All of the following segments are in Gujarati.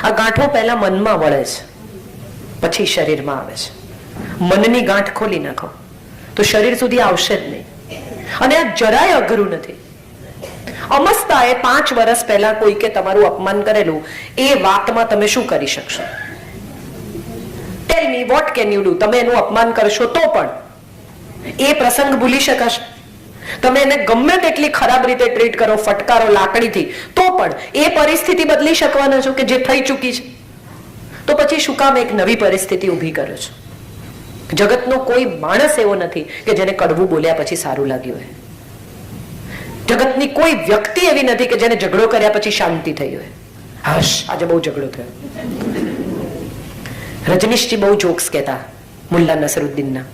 આ ગાંઠો પહેલા મનમાં વળે છે, પછી શરીરમાં આવે છે. મનની ગાંઠ ખોલી નાખો તો શરીર સુધી આવશે જ નહીં. અને આ જરાય અઘરું નથી. અમસ્તાએ 5 વર્ષ પહેલા કોઈકે તમારું અપમાન કરેલું, એ વાતમાં તમે શું કરી શકશો? ટેલ મી, વોટ કેન યુ ડુ? તમે એનું અપમાન કરશો તો પણ એ પ્રસંગ ભૂલી શકાશે? તમે એને ગમે તેટલી ખરાબ રીતે ટ્રીટ કરો, ફટકારો લાકડીથી, તો પણ એ પરિસ્થિતિ બદલી શકવાના છો કે જે થઈ ચૂકી છે? તો પછી શું કામ એક નવી પરિસ્થિતિ ઊભી કરો છો? જગતનો કોઈ માણસ એવો નથી કે જેને કડવું બોલ્યા પછી સારું લાગ્યું હોય. જગતની કોઈ વ્યક્તિ એવી નથી કે જેને ઝઘડો કર્યા પછી શાંતિ થઈ હોય. હશ, આજે બહુ ઝઘડો થયો. રજનીશજી બહુ જોક્સ કહેતા મુલ્લા નસરુદ્દીનના.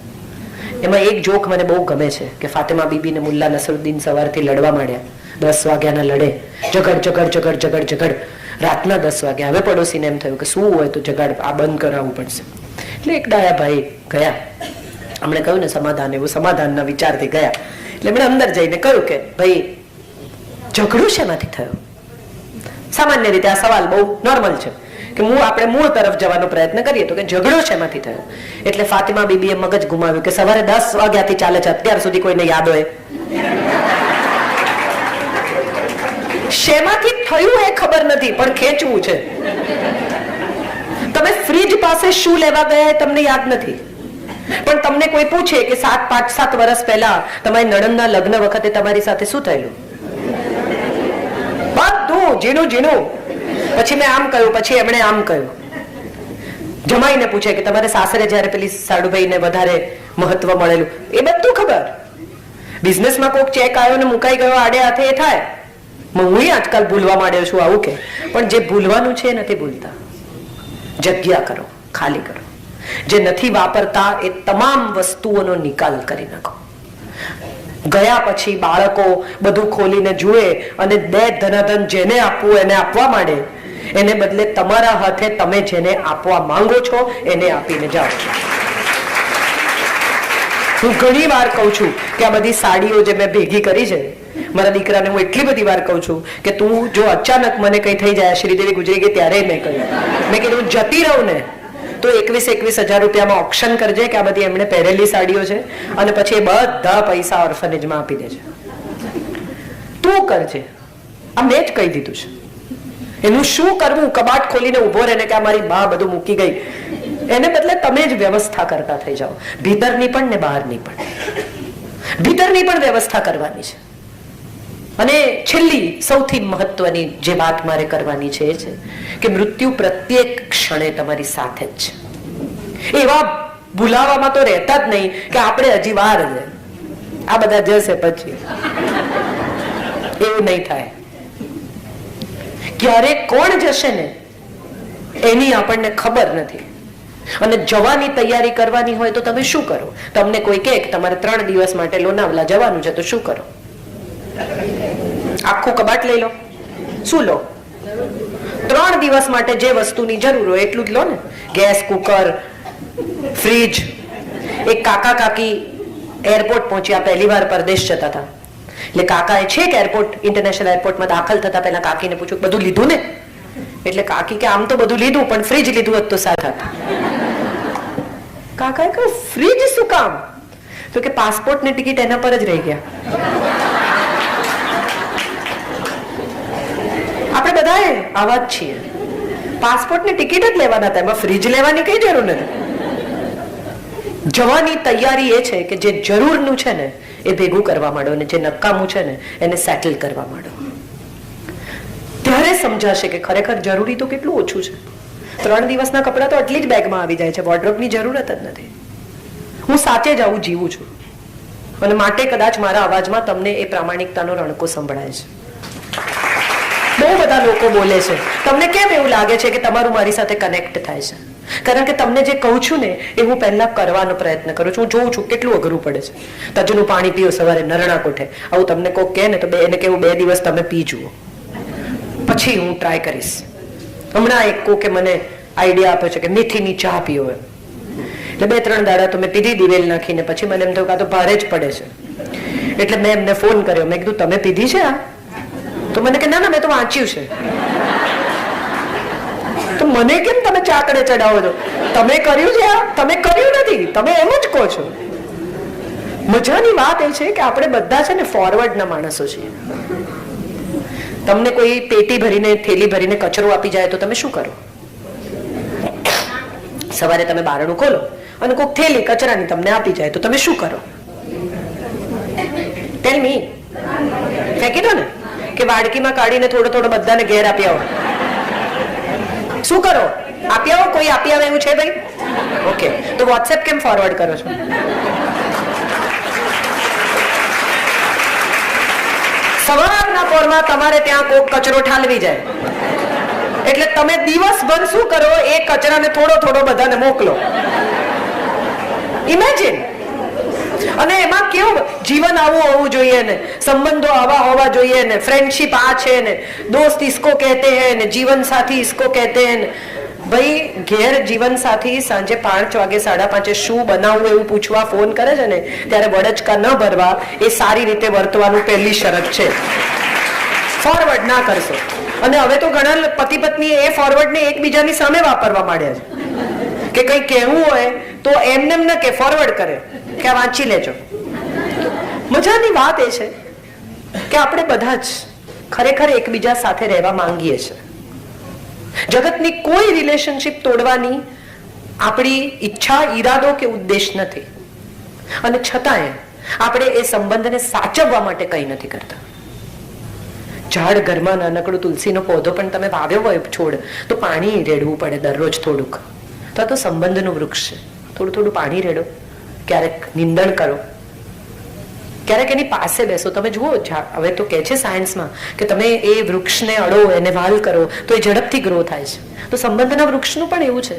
એમાં એક જોક મને બહુ ગમે છે કે ફાતિમા બીબી ને મુલ્લા નસરુદ્દીન સવારથી લડવા માંડ્યા. 10 વાગ્યાના લડે, ઝઘડ ઝઘડ ઝઘડ ઝઘડ ઝઘડ, રાતના 10 વાગ્યા. હવે પડોશીને એમ થયું કે શું હોય તો ઝઘડ આ બંધ કરાવવું પડશે. એટલે એક ડાયા ભાઈ ગયા, હમણે કહ્યું ને સમાધાન, એવું સમાધાનના વિચારથી ગયા. એટલે એમણે અંદર જઈને કહ્યું કે ભાઈ ઝઘડો શેમાંથી થયો? સામાન્ય રીતે આ સવાલ બહુ નોર્મલ છે કે આપણે મૂળ તરફ જવાનો પ્રયત્ન કરીએ તો કે ઝઘડો શેમાંથી થયો? એટલે ફાતિમા બીબીએ મગજ ગુમાવ્યું કે સવારે 10 વાગ્યાથી ચાલે છે, અત્યાર સુધી કોઈને યાદ હોય? શેમાંથી થયું એ ખબર નથી, પણ ખેંચવું છે. તમે ફ્રીજ પાસે શું લેવા ગયા એ તમને યાદ નથી, પણ તમને કોઈ પૂછે કે 5-7 વર્ષ પહેલા તમારી નણંદના લગ્ન વખતે તમારી સાથે શું થયેલું? બધું ઝીણું ઝીણું. પછી મેં આમ કહ્યું, પછી એમણે આમ કહ્યું. જમાઈને પૂછે કે તમારે સાસરે જયારે પેલી સાડુભાઈને વધારે મહત્વ મળેલું, એ બધું ખબર. બિઝનેસમાં કોઈક ચેક આવ્યો ને મુકાઈ ગયો આડે હાથે, એ થાય. હું આજકાલ ભૂલવા માંડ્યો છું, આવું કે. પણ જે ભૂલવાનું છે એ નથી ભૂલતા. જગ્યા કરો, ખાલી કરો. જે નથી વાપરતા એ તમામ વસ્તુઓનો નિકાલ કરી નાખો. ગયા પછી બાળકો બધું ખોલીને જુએ અને દે ધનાધન જેને આપવું એને આપવા માંડે, એને બદલે તમારા હાથે તમે જેને આપવા માંગો છો એને આપીને જાઓ. હું ઘણી વાર કહું છું કે આ બધી સાડીઓ જે મેં ભેગી કરી છે, મારા દીકરાને હું એટલી બધી વાર કહું છું કે તું જો અચાનક મને કઈ થઈ જાય, શ્રીદેવી ગુજરી ગઈ ત્યારે મેં કહ્યું, મેં કીધું જતી રહું ને તો 21,000 રૂપિયામાં ઓપ્શન કરજે કે આ બધી એમણે પહેરેલી સાડીઓ છે, અને પછી એ બધા પૈસા ઓર્ફનેજમાં આપી દેજે. તું કરજે. આ મેં જ કહી દીધું છે. એનું શું કરવું? કબાટ ખોલીને ઉભો રહે કે આ મારી બા બધું મૂકી ગઈ, એને બદલે તમે જ વ્યવસ્થા કરતા થઈ જાઓ. ભીતરની પણ ને બહારની પણ. ભીતરની પણ વ્યવસ્થા કરવાની છે. અને છેલ્લી સૌથી મહત્વની જે વાત મારે કરવાની છે એ છે કે મૃત્યુ પ્રત્યેક ક્ષણે તમારી સાથે જ છે. એવા ભૂલાવામાં તો રહેતા જ નહીં કે આપણે હજી વાર છે, આ બધા જશે પછી. એવું નહીં થાય. ક્યારે કોણ જશે ને એની આપણને ખબર નથી. અને જવાની તૈયારી કરવાની હોય તો તમે શું કરો? તમને કોઈ કહે કે તમારે 3 દિવસ માટે લોનાવલા જવાનું છે, તો શું કરો? આખું કબાટ લઈ લો. શું લો? 3 દિવસ માટે જે વસ્તુની જરૂર હોય એટલું જ લો ને. Gas, cooker, fridge. એક કાકા કાકી એરપોર્ટ પહોંચ્યા, પહેલી વાર પરદેશ જતા હતા. એટલે કાકાએ છેક એરપોર્ટ, ઇન્ટરનેશનલ એરપોર્ટમાં દાખલ થતા પહેલા કાકીને પૂછ્યું બધું લીધું ને? એટલે કાકી કે આમ તો બધું લીધું, પણ ફ્રીજ લીધું હોત તો સાથ હતા. કાકાએ કહ્યું ફ્રીજ શું કામ? તો કે પાસપોર્ટ ની ટિકિટ એના પર જ રહી ગયા. આપણે બધાએ આવા જ છીએ. પાસપોર્ટ ની ટિકિટ જ લેવાના હતા, એમાં ફ્રીજ લેવાની કઈ જરૂર નથી. જવાની તૈયારી એ છે કે જે જરૂરનું છે ને એ ભેગું કરવા માંડો, અને જે નકામું છે ને એને સેટલ કરવા માંડો. ત્યારે સમજાશે કે ખરેખર જરૂરી તો કેટલું ઓછું છે. 3 દિવસના કપડા તો આટલી જ બેગમાં આવી જાય છે, વોર્ડરોબની જરૂરત જ નથી. હું સાચે જ આવું જીવું છું, અને માટે કદાચ મારા અવાજમાં તમને એ પ્રામાણિકતાનો રણકો સંભળાય છે. બહુ બધા લોકો બોલે છે. તમને કેમ એવું લાગે છે કે તમારું મારી સાથે કનેક્ટ થાય છે? કારણ કે તમને જે કહું છું ને એ હું પહેલા કરવાનો પ્રયત્ન કરું છું. હું જોઉં છું કેટલું અઘરું પડે છે. તજનું પાણી પીઓ સવારે નરણા કોઠે, આવું તમને કોઈ કહે ને તો એને કેવું 2 દિવસ તમે પી જુઓ, પછી હું ટ્રાય કરીશ. હમણાં એક કોકે મને આઈડિયા આપ્યો છે કે મેથીની ચા પીઓ. એટલે 2-3 દાડા તો મેં પીધી દિવેલ નાખીને, પછી મને એમ થયું કે આ તો ભારે જ પડે છે. એટલે મેં એમને ફોન કર્યો, મેં કીધું તમે પીધી છે આ? તો મને કે ના ના મેં તો વાંચ્યું છે. તો મને કેમ તમે ચાકડે ચડાવો છો? તમે કર્યું છે આ? તમે કર્યું નથી, તમે એમ જ કહો છો. મજાની વાત એ છે કે આપણે બધા છે ને ફોરવર્ડના માણસો છીએ. તમને કોઈ પેટી ભરીને થેલી ભરીને કચરો આપી જાય તો તમે શું કરો? સવારે તમે બારણું ખોલો અને કોઈક થેલી કચરાની તમને આપી જાય તો તમે શું કરો? ટેલ મી. ફેંકી દો ને, કે વાડકીમાં કાઢીને થોડો થોડો બધાને ઘેર આપી આવો? શું કરો? આપી આવો? કોઈ આપી આવે એવું છે ભાઈ? ઓકે, તો વોટ્સએપ કેમ ફોરવર્ડ કરો છો? સવારના પોરમાં તમારે ત્યાં કોક કચરો ઠાલવી જાય એટલે તમે દિવસભર શું કરો? એ કચરાને થોડો થોડો બધાને મોકલો. ઇમેજિન. અને એમાં કેવું જીવન આવું હોવું જોઈએ ને, સંબંધો આવા હોવા જોઈએ ને, ફ્રેન્ડશિપ આ છે ને, દોસ્ત इसको कहते हैं ને, જીવન સાથી इसको कहते हैं ને. ભાઈ ઘેર જીવન સાથી સાંજે 5 વાગે 5:30 શું બનાવવું એવું પૂછવા ફોન કરે છે ને, ત્યારે વડચકા ન ભરવા, એ સારી રીતે વર્તવાનું પહેલી શરત છે. ફોરવર્ડ ના કરશો. અને હવે તો ઘણા પતિ પત્ની એ ફોરવર્ડ ને એકબીજાની સામે વાપરવા માંડ્યા છે કે કઈ કહેવું હોય તો એમને ન કે ફોરવર્ડ કરે કે આ વાંચી લેજો. મજાની વાત એ છે કે આપણે બધા જ ખરેખર એકબીજા સાથે રહેવા માંગીએ છીએ. જગતની કોઈ રિલેશનશિપ તોડવાની આપણી ઈચ્છા, ઈરાદો કે ઉદ્દેશ નથી. અને છતાંય આપણે એ સંબંધને સાચવવા માટે કંઈ નથી કરતા. ઝાડ ઘરમાં નાનકડું તુલસીનો પૌધો પણ તમે વાવ્યો હોય છોડ, તો પાણી રેડવું પડે દરરોજ થોડુંક. તો આ તો સંબંધનું વૃક્ષ છે. થોડું થોડું પાણી રેડો, ક્યારેક નિંદણ કરો, ક્યારેક એની પાસે બેસો. તમે જુઓ, હવે તો કે છે સાયન્સમાં કે તમે એ વૃક્ષને અડો, એને વાલ કરો તો એ ઝડપથી ગ્રો થાય છે. તો સંબંધના વૃક્ષનું પણ એવું છે.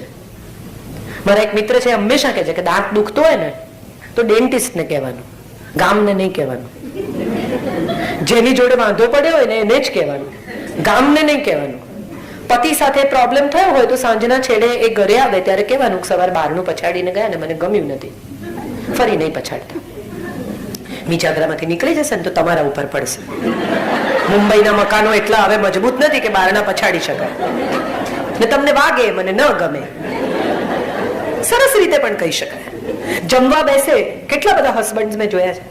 મારા એક મિત્ર છે, હંમેશા કહે છે કે દાંત દુખતો હોય ને તો ડેન્ટિસ્ટને કહેવાનું, ગામને નહીં કહેવાનું. જેની જોડે વાંધો પડ્યો હોય ને એને જ કહેવાનું, ગામને નહીં કહેવાનું. પતિ સાથે પ્રોબ્લેમ થયો હોય તો સાંજના છેડે એ ઘરે આવે ત્યારે કહેવાનું સવાર બહારનું પછાડીને ગયા ને મને ગમ્યું નથી, ફરી નહીં પછાડતા. મીજાગરામાંથી નીકળી જશે ને તો તમારા ઉપર પડશે. મુંબઈના મકાનો એટલા હવે મજબૂત નથી કે બારણા પછાડી શકાય. ને તમને વાગે, મને ન ગમે, સરસ રીતે પણ કહી શકાય. જમવા બેસે, કેટલા બધા હસબન્ડ મેં જોયા છે,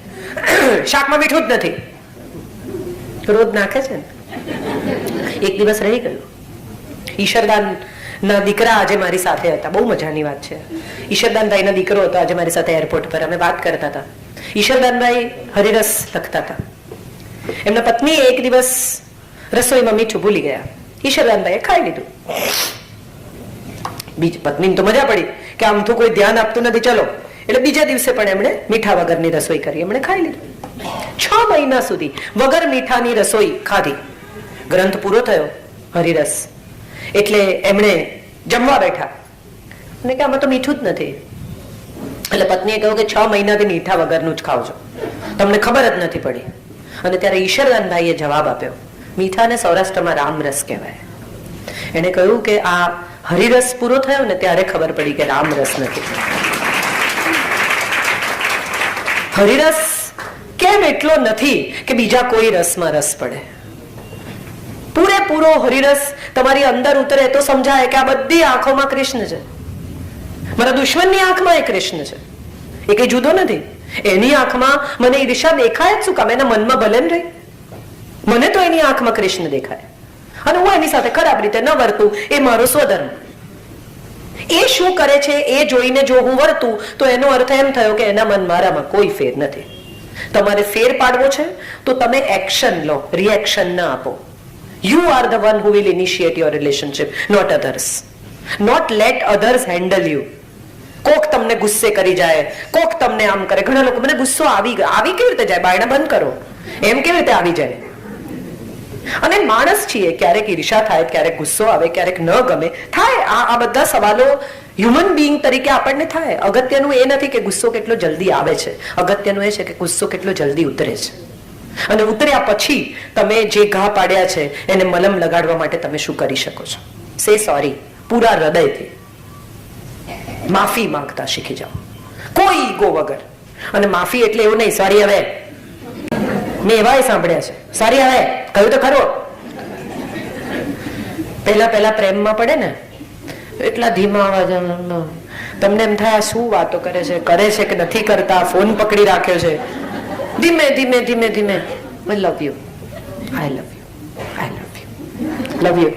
શાકમાં મીઠું જ નથી, રોજ નાખે છે ને. એક દિવસ રહી ગયું. ઈશ્વરદાન ના દીકરા આજે મારી સાથે હતા. બહુ મજાની વાત છે. ઈશ્વરદાનભાઈ ના દીકરો હતો આજે મારી સાથે એરપોર્ટ પર. અમે વાત કરતા હતા. ઈશ્વરદાનભાઈ હરિરસ લખતા હતા. એમના પત્ની એક દિવસ રસોઈમાં મીઠું ભૂલી ગયા. ઈશ્વરદાનભાઈએ ખાઈ લીધું. પત્નીને તો મજા પડી કે આમ તો કોઈ ધ્યાન આપતું નથી, ચલો. એટલે બીજા દિવસે પણ એમણે મીઠા વગરની રસોઈ કરી, એમણે ખાઈ લીધું. 6 મહિના સુધી વગર મીઠાની રસોઈ ખાધી. ગ્રંથ પૂરો થયો હરિરસ એટલે એમણે જમવા બેઠા અને કે આમાં તો મીઠું જ નથી. એટલે પત્નીએ કહ્યું કે 6 મહિનાથી મીઠા વગરનું જ ખાવ છો, તમને ખબર જ નથી પડી. અને ત્યારે ઈશ્વરદાનભાઈએ જવાબ આપ્યો, મીઠાને સૌરાષ્ટ્રમાં રામરસ કહેવાય. એને કહ્યું કે આ હરિરસ પૂરો થયો ને ત્યારે ખબર પડી કે રામરસ નથી. હરિરસ કેમ એટલો નથી કે બીજા કોઈ રસમાં રસ પડે. પૂરેપૂરો હરિરસ તમારી અંદર ઉતરે તો સમજાય કે આ બધી આંખોમાં કૃષ્ણ છે. મારા દુશ્મનની આંખમાં એ કૃષ્ણ છે, એ કઈ જુદો નથી. એની આંખમાં મને ઈર્ષા દેખાય જ શું કામ? એના મનમાં ભલે ને રહી, મને તો એની આંખમાં કૃષ્ણ દેખાય અને હું એની સાથે ખરાબ રીતે ન વર્તું, એ મારો સ્વધર્મ. એ શું કરે છે એ જોઈને જો હું વર્તું તો એનો અર્થ એમ થયો કે એના મન મારામાં કોઈ ફેર નથી. તમારે ફેર પાડવો છે તો તમે એક્શન લો, રિએક્શન ના આપો. You are the one who will initiate your relationship, not others. Not let others handle you. કોક તમને ગુસ્સે કરી જાય, કોક તમને આમ કરે. ઘણા લોકો મને ગુસ્સો આવી કેવી રીતે જાય? બાયણા બંધ કરો, એમ કેવી રીતે આવી જાય? અને માણસ છીએ, ક્યારેક ઈર્ષા થાય, ક્યારેક ગુસ્સો આવે, ક્યારેક ન ગમે, થાય. આ બધા સવાલો હ્યુમન બીઈંગ તરીકે આપણને થાય. અગત્યનું એ નથી કે ગુસ્સો કેટલો જલ્દી આવે છે, અગત્યનું એ છે કે ગુસ્સો કેટલો જલ્દી ઉતરે છે. અને ઉતર્યા પછી તમે જે ઘા પાડ્યા છે એને મલમ લગાડવા માટે તમે શું કરી શકો છો? સે સોરી, પૂરા હૃદયથી માફી માંગતા શીખી જાઓ, કોઈ ઈગો વગર. અને માફી એટલે એવું નહીં, સોરી હવે. મેં એવાય સાંભળ્યા છે, સોરી હવે કહ્યું તો ખરો. પહેલા પ્રેમમાં પડે ને એટલા ધીમા અવાજ, તમને એમ થાય શું વાતો કરે છે કે નથી કરતા, ફોન પકડી રાખ્યો છે. ધીમે ધીમે ધીમે ધીમે, I love you, I love you, I love you, love you.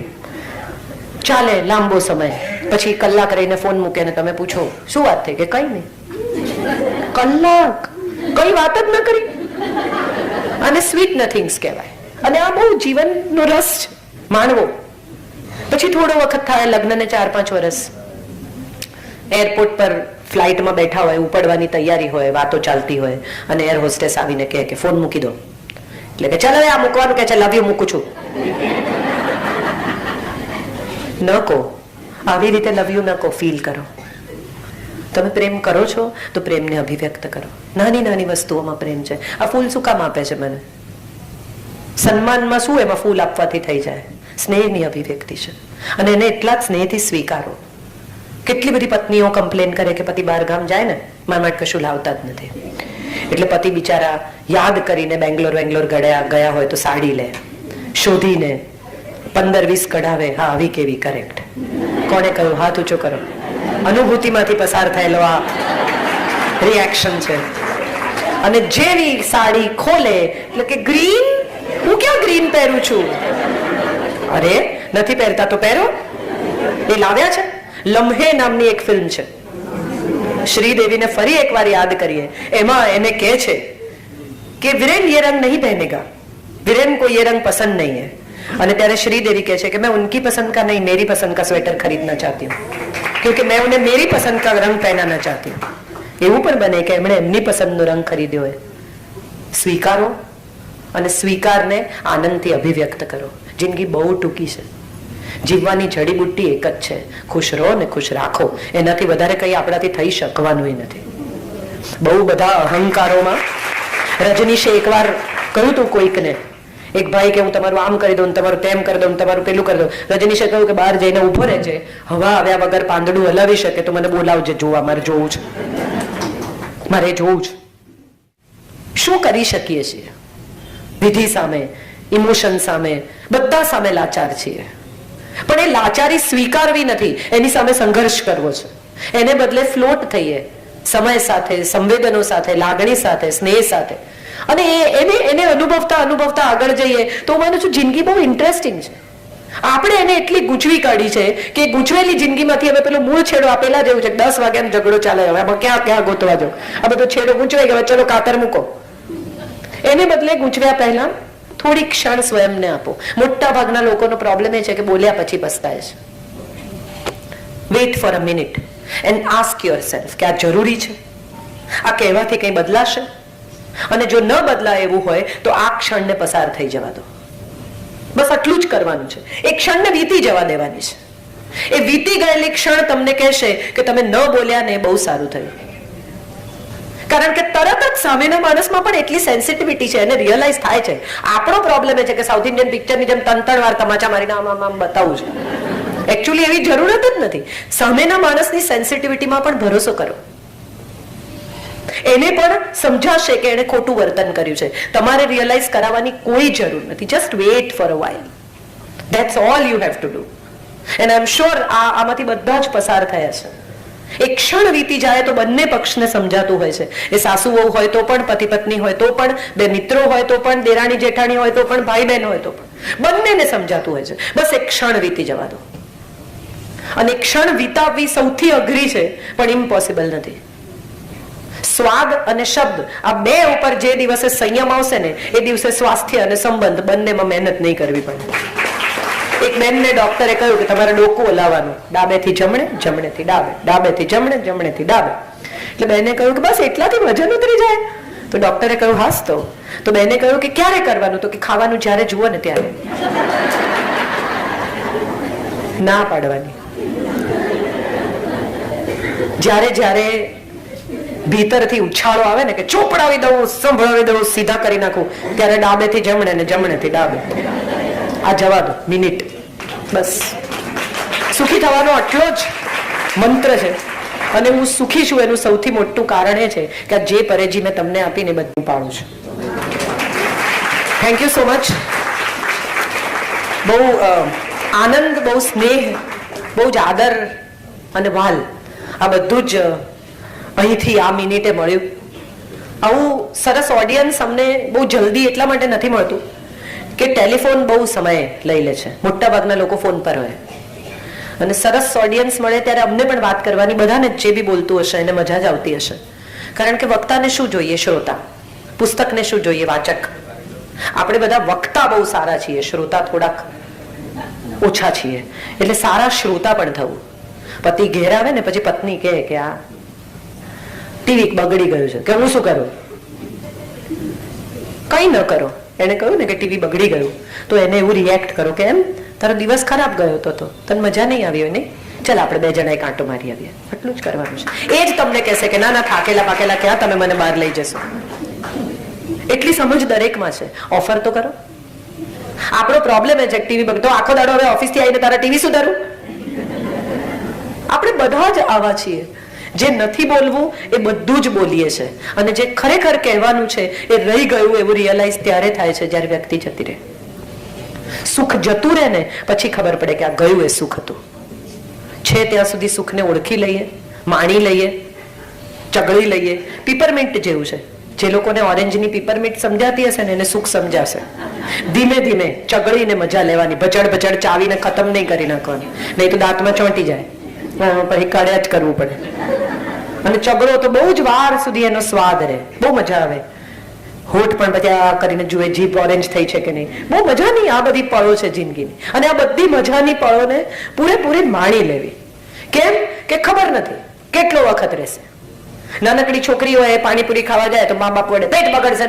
ચાલે લાંબો સમય, પછી કલાક રહીને ફોન મૂકે ને તમે પૂછો શું વાત થઈ, કે કઈ નહીં. કલાક કઈ વાત જ ન કરી. અને સ્વીટ નથિંગ્સ કહેવાય. અને આ બહુ જીવનનો રસ છે, માણવો. પછી થોડો વખત થાય, લગ્નને 4-5 વર્ષ, એરપોર્ટ પર ફ્લાઇટમાં બેઠા હોય, ઉપડવાની તૈયારી હોય, વાતો ચાલતી હોય, અને એર હોસ્ટેસ આવીને કહે કે ફોન મૂકી દો. એટલે કે ચાલ હવે આ મૂકવાનું કે છે, લવ યુ મૂકું છું. ન કહો આવી રીતે, લવ યુ ન કહો, ફીલ કરો. તમે પ્રેમ કરો છો તો પ્રેમને અભિવ્યક્ત કરો. નાની નાની વસ્તુઓમાં પ્રેમ છે. આ ફૂલ શું કામ આપે છે મને? સન્માનમાં શું એમાં ફૂલ આપવાથી થઈ જાય? સ્નેહની અભિવ્યક્તિ છે. અને એને એટલા જ સ્નેહથી સ્વીકારો. કેટલી બધી પત્નીઓ કમ્પ્લેન કરે કે પતિ બહાર ગામ જાય ને, મારા માટે કશું લાવતા જ નથી. એટલે પતિ બિચારા યાદ કરીને બેંગ્લોર ગયા હોય તો સાડી લે, શોધીને 15-20 કઢાવે. હા, આવી કેવી કરેક્ટ. કોણે કહ્યું? હાથ ઊંચો કરો. અનુભૂતિમાંથી પસાર થયેલો આ રિએક્શન છે. અને જેવી સાડી ખોલે એટલે કે ગ્રીન, હું ક્યાં ગ્રીન પહેરું છું? અરે નથી પહેરતા તો પહેરો. એ લાવ્યા છે. લમ્હે નામની એક ફિલ્મ છે, શ્રીદેવીને ફરી એકવાર યાદ કરીએ. એમાં એને કહે છે કે વીરેન ये रंग नहीं पहनेगा, वीरेन को ये रंग पसंद नहीं है. અને ત્યારે શ્રીદેવી કહે છે કે मैं उनकी पसंद का नहीं, मेरी पसंद का स्वेटर खरीदना चाहती हूँ, क्योंकि मैं उन्हें मेरी पसंद का रंग पहनाना चाहती हूँ. એવું પણ બને કે એમણે એમની પસંદનો રંગ ખરીદ્યો હોય. સ્વીકારો અને સ્વીકારને આનંદથી અભિવ્યક્ત કરો. જિંદગી બહુ ટૂંકી છે. જીવવાની જડીબુટ્ટી એક જ છે, ખુશ રહો ને ખુશ રાખો. એનાથી વધારે કંઈ આપણાથી થઈ શકવાનું નથી. બહુ બધા અહંકારોમાં રજનીશે એકવાર કહ્યું તું કોઈકને, એક ભાઈ કે હું તમારું આમ કરી દઉં, તમારું તેમ કરી દઉં, તમારું પેલું કરી દઉં. રજનીશે કહ્યું કે બહાર જઈને ઉભો રહેજે, હવા આવ્યા વગર પાંદડું હલાવી શકે તો મને બોલાવજે, જોવા મારે જોવું છે, મારે જોવું છે. શું કરી શકીએ છીએ? વિધિ સામે, ઇમોશન સામે, બધા સામે લાચાર છીએ. પણ એ લાચારી સ્વીકારવી નથી, એની સામે સંઘર્ષ કરવો છે. એને બદલે ફ્લોટ થઈએ સમય સાથે, સંવેદનો સાથે, લાગણી સાથે, સ્નેહ સાથે. અને એને અનુભવતા આગળ જઈએ તો હું માનું છું જિંદગી બહુ ઇન્ટરેસ્ટિંગ છે. આપણે એને એટલી ગૂંચવી કાઢી છે કે ગૂંચવેલી જિંદગીમાંથી હવે પેલો મૂળ છેડો આપેલા જેવું છે. 10 વાગ્યાનો ઝઘડો ચાલે, હવે આમાં ક્યાં ગોતવા જાવ? આ બધો છેડો ગૂંચવાઈ ગયો, ચલો કાતર મૂકો. એને બદલે ગૂંચવ્યા પહેલા થોડી ક્ષણ સ્વયંને આપો. મોટા ભાગના લોકોનો પ્રોબ્લેમ એ છે કે બોલ્યા પછી પસ્તાય છે. Weight for a minute and ask yourself કે આ જરૂરી છે? આ કહેવાથી કંઈ બદલાશે? અને જો ન બદલાય એવું હોય તો આ ક્ષણને પસાર થઈ જવા દો. બસ આટલું જ કરવાનું છે. એ ક્ષણને વીતી જવા દેવાની છે. એ વીતી ગયેલી ક્ષણ તમને કહેશે કે તમે ન બોલ્યા ને બહુ સારું થયું. કારણ કે તરત જ સામેના માણસમાં પણ એટલી સેન્સિટિવિટી છે, એને રિયલાઇઝ થાય છે. આપણો પ્રોબ્લેમ એ છે કે સાઉથ ઇન્ડિયન પિક્ચરની જેમ 3 વાર તમાચા મારીને આમ બતાવું છે. એકચ્યુઅલી એવી જરૂરત જ નથી. સામેના માણસની સેન્સિટિવિટીમાં પણ ભરોસો કરો. એને પણ સમજાશે કે એને ખોટું વર્તન કર્યું છે. તમારે રિયલાઇઝ કરાવવાની કોઈ જરૂર નથી. Just weight for a while. That's all you have to do. And I am sure આમાંથી બધા જ પસાર થયા છે. એક ક્ષણ વીતી જાય તો બંને પક્ષને સમજાતું હોય છે. એ સાસુ વહુ હોય તો પણ, પતિ પત્ની હોય તો પણ, બે મિત્રો હોય તો પણ, દેરાણી જેઠાણી હોય તો પણ, ભાઈ બહેન હોય તો પણ, બંનેને સમજાતું હોય છે. બસ એક ક્ષણ વીતી જવા દો. અને ક્ષણ વિતાવવી સૌથી અઘરી છે, પણ ઇમ્પોસિબલ નથી. સ્વાદ અને શબ્દ આ બે ઉપર જે દિવસે સંયમ આવશે ને એ દિવસે સ્વાસ્થ્ય અને સંબંધ બંનેમાં મહેનત નહીં કરવી પડે. એક બેનને ડોક્ટરે કહ્યું કે તમારે ડોકું હલાવવાનું, ડાબેથી જમણે, જમણેથી ડાબે, ડાબેથી જમણે, જમણેથી ડાબે. એટલે બેને કહ્યું કે બસ એટલાથી વજન ઉતરી જાય. તો ડોક્ટરે કહ્યું હાસ તો બેને કહ્યું કે ક્યારે કરવાનું? તો કે ખાવાનું જ્યારે જુઓ ને ત્યારે. ના પાડવાની. જ્યારે ભીતરથી ઉછાળો આવે ને કે ચોપડાવી દઉં, સંભળાવી દઉં, સીધા કરી નાખું, ત્યારે ડાબેથી જમણે ને જમણેથી ડાબે. આ જવા દો મિનિટ. બસ સુખી થવાનો આટલો જ મંત્ર છે. અને હું સુખી છું એનું સૌથી મોટું કારણ એ છે કે આ જે પરેજી મેં તમને આપીને બધું પાડું છું. Thank you so much. બહુ આનંદ, બહુ સ્નેહ, બહુ જ આદર અને વાલ, આ બધું જ અહીંથી આ મિનિટે મળ્યું. આવું સરસ ઓડિયન્સ અમને બહુ જલ્દી એટલા માટે નથી મળતું કે ટેલિફોન બહુ સમય લઈ લે છે, મોટા ભાગના લોકો ફોન પર હોય. અને સરસ ઓડિયન્સ મળે ત્યારે અમને પણ વાત કરવાની, બધાને જે બી બોલતું હશે એને મજા જ આવતી હશે. કારણ કે વક્તાને શું જોઈએ? શ્રોતા. પુસ્તકને શું જોઈએ? વાચક. આપણે બધા વક્તા બહુ સારા છીએ, શ્રોતા થોડાક ઓછા છીએ. એટલે સારા શ્રોતા પણ થવું. પતિ ઘેર આવે ને પછી પત્ની કહે કે આ ટીવી બગડી ગયું છે, કે હું શું કરું? કઈ ન કરો. એને કહ્યું ને કે ટીવી બગડી ગયું, તો એને એવું રિએક્ટ કરો કે એમ તારો દિવસ ખરાબ ગયો તો તને મજા નહીં આવી હોય ને, ચાલ આપણે 2 જણા કાંટો મારી આવીએ. આટલું જ કરવાનું છે. એ જ તમને કહેશે કે ના ના થાકેલા પાકેલા ક્યાં તમે મને બહાર લઈ જશો. એટલી સમજ દરેકમાં છે. ઓફર તો કરો. આપણો પ્રોબ્લેમ એ છે ટીવી બગડતો, આખો દાડો હવે ઓફિસથી આવીને તારા ટીવી સુધારું. આપણે બધા જ આવા છીએ. જે નથી બોલવું એ બધું જ બોલીએ છે, અને જે ખરેખર કહેવાનું છે એ રહી ગયું એવું રિયલાઇઝ ત્યારે થાય છે જ્યારે વ્યક્તિ જતી રહે. સુખ જતું રહે ને પછી ખબર પડે કે આ ગયું એ સુખ હતું. છે ત્યાં સુધી સુખને ઓળખી લઈએ, માણી લઈએ, ચગળી લઈએ. પીપરમિન્ટ જેવું છે. જે લોકોને ઓરેન્જની પીપરમિન્ટ સમજાતી હશે ને એને સુખ સમજાશે. ધીમે ધીમે ચગળીને મજા લેવાની, ભચડ ભચડ ચાવીને ખતમ નહીં કરી નાખવાની, નહીં તો દાંતમાં ચોંટી જાય, પછી કાઢ્યા જ કરવું પડે. અને ચગડો તો બહુ જ વાર સુધી એનો સ્વાદ રહે, બહુ મજા આવે. હોઠ પણ પછી આ કરીને જુએ જીભ ઓરેન્જ થઈ છે કે નહીં. બહુ મજાની આ બધી પળો છે જિંદગીની, અને આ બધી મજાની પળોને પૂરેપૂરી માણી લેવી. કેમ કે ખબર નથી કેટલો વખત રહેશે. નાનકડી છોકરી હોય પાણીપુરી ખાવા જાય તો મા બાપ વડે પેટ બગડશે